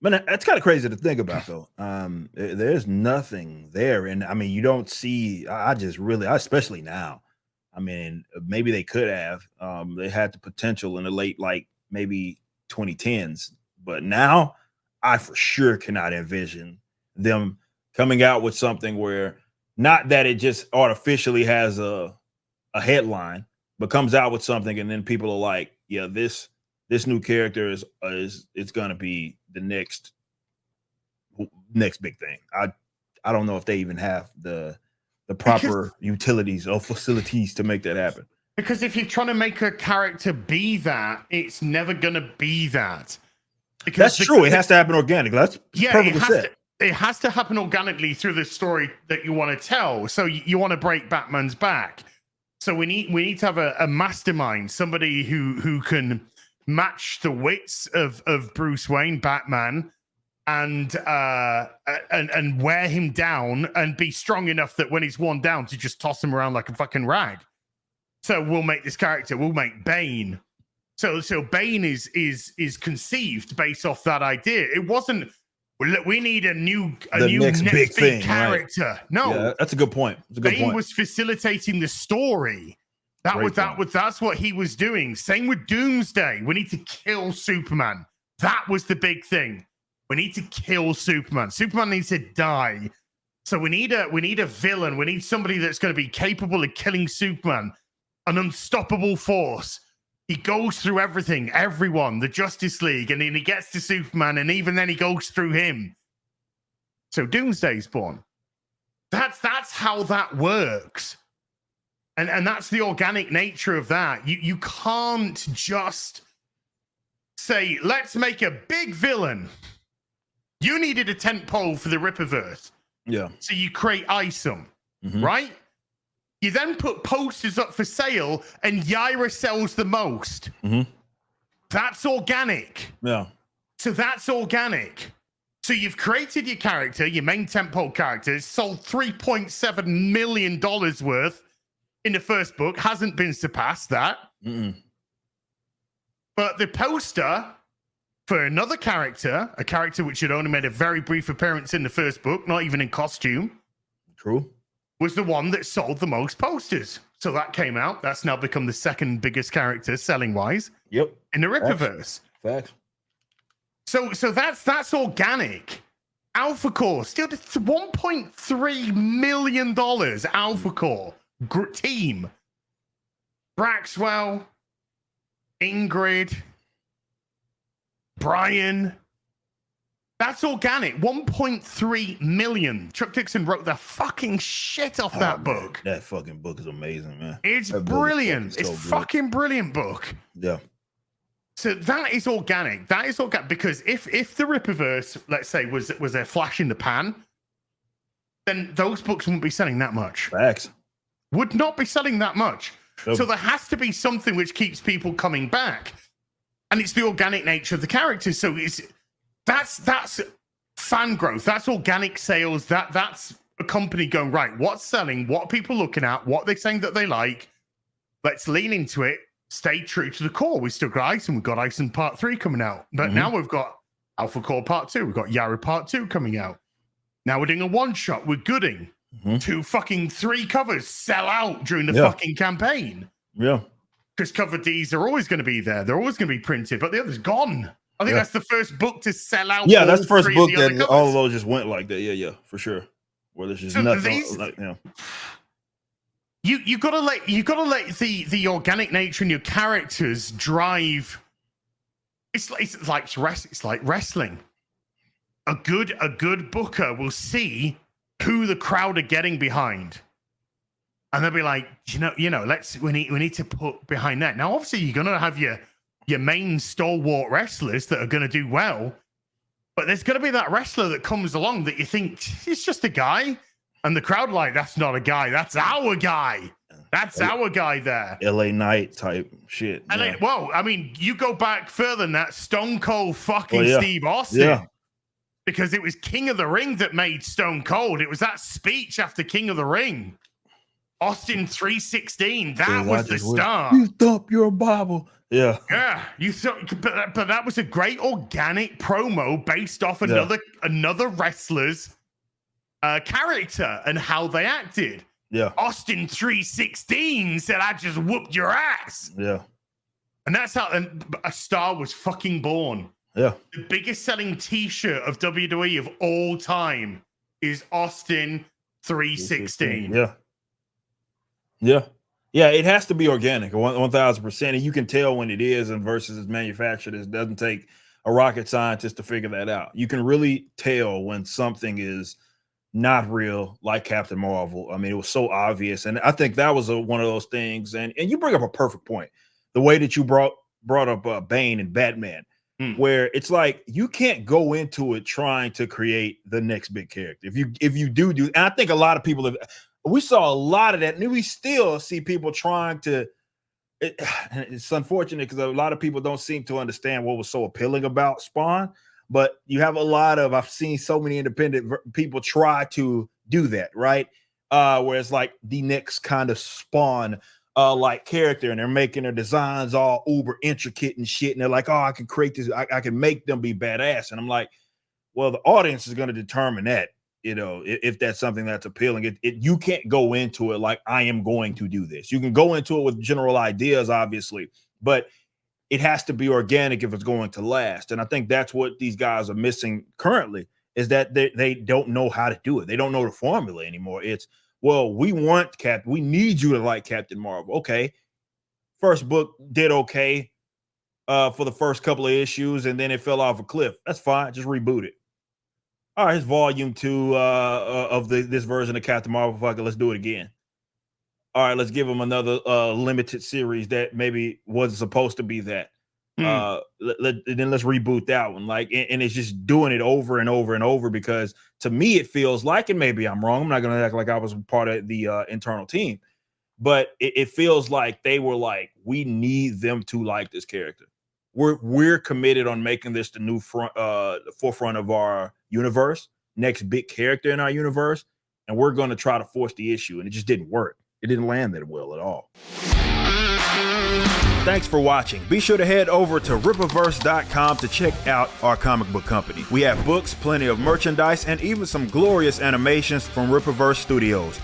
But that's kind of crazy to think about, though. There's nothing there, and I mean, you don't see. I just really, especially now. I mean, maybe they could have. They had the potential in the late, like maybe 2010s, but now I for sure cannot envision them coming out with something where not that it just artificially has a headline, but comes out with something, and then people are like, "Yeah, this new character is it's gonna be the next big thing." I don't know if they even have the proper utilities or facilities to make that happen. Because if you're trying to make a character be that, it's never gonna be that. Because that's true. It has to happen organically. That's perfectly said. It has to happen organically through the story that you want to tell. So you want to break Batman's back. So we need to have a mastermind, somebody who can match the wits of Bruce Wayne, Batman, and wear him down and be strong enough that when he's worn down to just toss him around like a fucking rag. So we'll make this character. We'll make Bane. So Bane is conceived based off that idea. It wasn't. We need a new next big thing, character. Right. No, yeah, that's a good point. Bane was facilitating the story. That's what he was doing. Same with Doomsday. We need to kill Superman. That was the big thing. We need to kill Superman. Superman needs to die. So we need a villain. We need somebody that's going to be capable of killing Superman, an unstoppable force. He goes through everything, everyone, the Justice League, and then he gets to Superman, and even then he goes through him. So Doomsday's born. That's how that works. And that's the organic nature of that. You can't just say, let's make a big villain. You needed a tentpole for the Rippaverse. Yeah. So you create Isom, right? You then put posters up for sale, and Yaira sells the most. That's organic. Yeah. So that's organic. So you've created your character, your main tentpole character, sold $3.7 million worth in the first book, hasn't been surpassed that. But the poster for another character, a character which had only made a very brief appearance in the first book, not even in costume. True. Was the one that sold the most posters. So that came out. That's now become the second biggest character selling wise. Yep. In the Rippaverse. Facts. So that's organic. Alpha Core still $1.3 million. Alpha Core team. Braxwell, Ingrid, Brian. That's organic. 1.3 million. Chuck Dixon wrote the fucking shit off that book. That fucking book is amazing, man. It's brilliant. It's fucking brilliant book. Yeah. So that is organic. That is organic because if the Rippaverse, let's say, was a flash in the pan, then those books wouldn't be selling that much. Facts. Would not be selling that much. So there has to be something which keeps people coming back, and it's the organic nature of the characters. So that's fan growth. That's organic sales. That's a company going, right, what's selling? What are people looking at? What they're saying that they like? Let's lean into it. Stay true to the core. We still got Isom. We've got Isom Part 3 coming out. But now we've got Alpha Core Part 2. We've got Yara Part 2 coming out. Now we're doing a one-shot with Gooding. 3 covers sell out during the fucking campaign. Yeah. Because cover Ds are always going to be there. They're always going to be printed, but the other's gone. I think that's the first book to sell out. Yeah, that's the first book that all of those just went like that. Yeah, for sure. Where there's just nothing. You gotta let the organic nature in your characters drive. It's like wrestling. A good booker will see who the crowd are getting behind, and they'll be like, we need to put behind that. Now, obviously, you're gonna have your main stalwart wrestlers that are going to do well, but there's going to be that wrestler that comes along that you think he's just a guy, and the crowd like, that's not a guy, that's our guy. That's our guy there. LA Knight type shit. Well, I mean, you go back further than that, Stone Cold fucking Steve Austin. Yeah. Because it was King of the Ring that made Stone Cold. It was that speech after King of the Ring. Austin 316. That was the You start. thump your Bible. Yeah. Yeah. You thought, but that was a great organic promo based off another wrestler's character and how they acted. Yeah. Austin 316 said, "I just whooped your ass." Yeah. And that's how a star was fucking born. Yeah. The biggest selling t-shirt of WWE of all time is Austin 316. Yeah. Yeah. Yeah, it has to be organic, 1,000%. And you can tell when it is and versus it's manufactured. It doesn't take a rocket scientist to figure that out. You can really tell when something is not real, like Captain Marvel. I mean, it was so obvious. And I think that was one of those things. And you bring up a perfect point. The way that you brought up Bane and Batman, where it's like you can't go into it trying to create the next big character. If you do, and I think a lot of people we saw a lot of that, and we still see people trying to. It's unfortunate because a lot of people don't seem to understand what was so appealing about Spawn. But you have I've seen so many independent people try to do that, right? Where it's like the next kind of Spawn like character, and they're making their designs all uber intricate and shit. And they're like, oh, I can create this, I can make them be badass. And I'm like, well, the audience is going to determine that, if that's something that's appealing. You can't go into it like, I am going to do this. You can go into it with general ideas, obviously, but it has to be organic if it's going to last. And I think that's what these guys are missing currently, is that they don't know how to do it. They don't know the formula anymore. It's, well, we need you to like Captain Marvel. Okay. First book did okay for the first couple of issues, and then it fell off a cliff. That's fine. Just reboot it. All right, it's volume 2 of this version of Captain Marvel. Fuck it, let's do it again. All right, let's give them another limited series that maybe wasn't supposed to be that. Then let's reboot that one. Like, and it's just doing it over and over and over, because to me it feels like, and maybe I'm wrong, I'm not going to act like I was part of the internal team, but it feels like they were like, we need them to like this character. We're committed on making this the new forefront of our universe, next big character in our universe, and we're going to try to force the issue. And it just didn't work. It didn't land that well at all. Thanks for watching. Be sure to head over to Rippaverse.com to check out our comic book company. We have books, plenty of merchandise, and even some glorious animations from Rippaverse Studios.